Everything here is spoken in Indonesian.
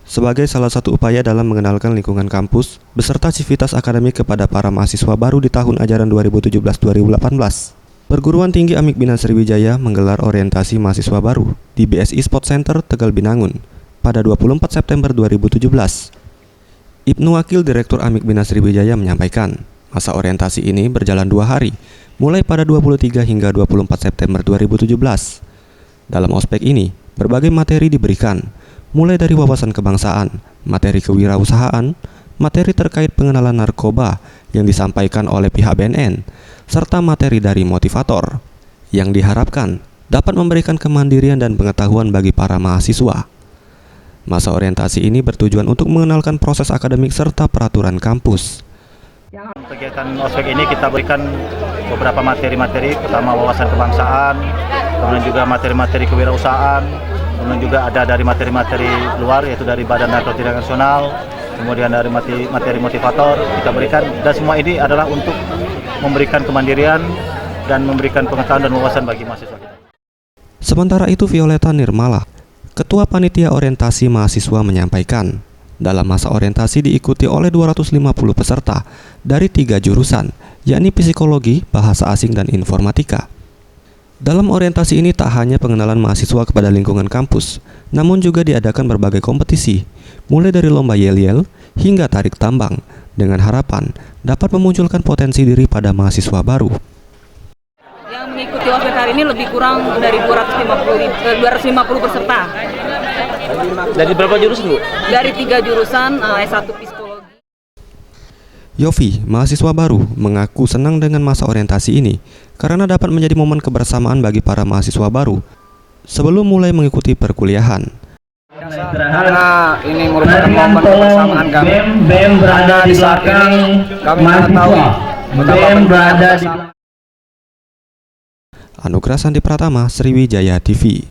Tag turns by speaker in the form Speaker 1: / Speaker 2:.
Speaker 1: sebagai salah satu upaya dalam mengenalkan lingkungan kampus beserta civitas akademik kepada para mahasiswa baru di tahun ajaran 2017-2018. Perguruan Tinggi Amik Bina Sriwijaya menggelar orientasi mahasiswa baru di BSI Sport Center Tegal Binangun pada 24 September 2017. Ibnu Wakil Direktur Amik Bina Sriwijaya menyampaikan, masa orientasi ini berjalan 2 hari, mulai pada 23 hingga 24 September 2017. Dalam ospek ini, berbagai materi diberikan, mulai dari wawasan kebangsaan, materi kewirausahaan, materi terkait pengenalan narkoba yang disampaikan oleh pihak BNN, serta materi dari motivator yang diharapkan dapat memberikan kemandirian dan pengetahuan bagi para mahasiswa. Masa orientasi ini bertujuan untuk mengenalkan proses akademik serta peraturan kampus.
Speaker 2: Kegiatan ospek ini kita berikan beberapa materi-materi, pertama wawasan kebangsaan, kemudian juga materi-materi kewirausahaan, kemudian juga ada dari materi-materi luar yaitu dari Badan Narkotika Nasional, kemudian dari materi motivator kita berikan, dan semua ini adalah untuk memberikan kemandirian dan memberikan pengetahuan dan wawasan bagi mahasiswa kita.
Speaker 1: Sementara itu Violeta Nirmala, Ketua Panitia Orientasi Mahasiswa menyampaikan, dalam masa orientasi diikuti oleh 250 peserta dari 3 jurusan, yakni psikologi, bahasa asing, dan informatika. Dalam orientasi ini tak hanya pengenalan mahasiswa kepada lingkungan kampus, namun juga diadakan berbagai kompetisi, mulai dari lomba yel-yel hingga tarik tambang, dengan harapan dapat memunculkan potensi diri pada mahasiswa baru.
Speaker 3: Yang mengikuti ospek hari ini lebih kurang dari 250 peserta.
Speaker 4: Dari berapa jurusan, Bu?
Speaker 3: Dari 3 jurusan, S1 psikologi.
Speaker 1: Yofi, mahasiswa baru, mengaku senang dengan masa orientasi ini karena dapat menjadi momen kebersamaan bagi para mahasiswa baru sebelum mulai mengikuti perkuliahan.
Speaker 4: Karena ini merupakan momen kebersamaan kami. BEM berada di belakang mahasiswa. BEM berada di
Speaker 1: Anugerah Sandi Pratama, Sriwijaya TV.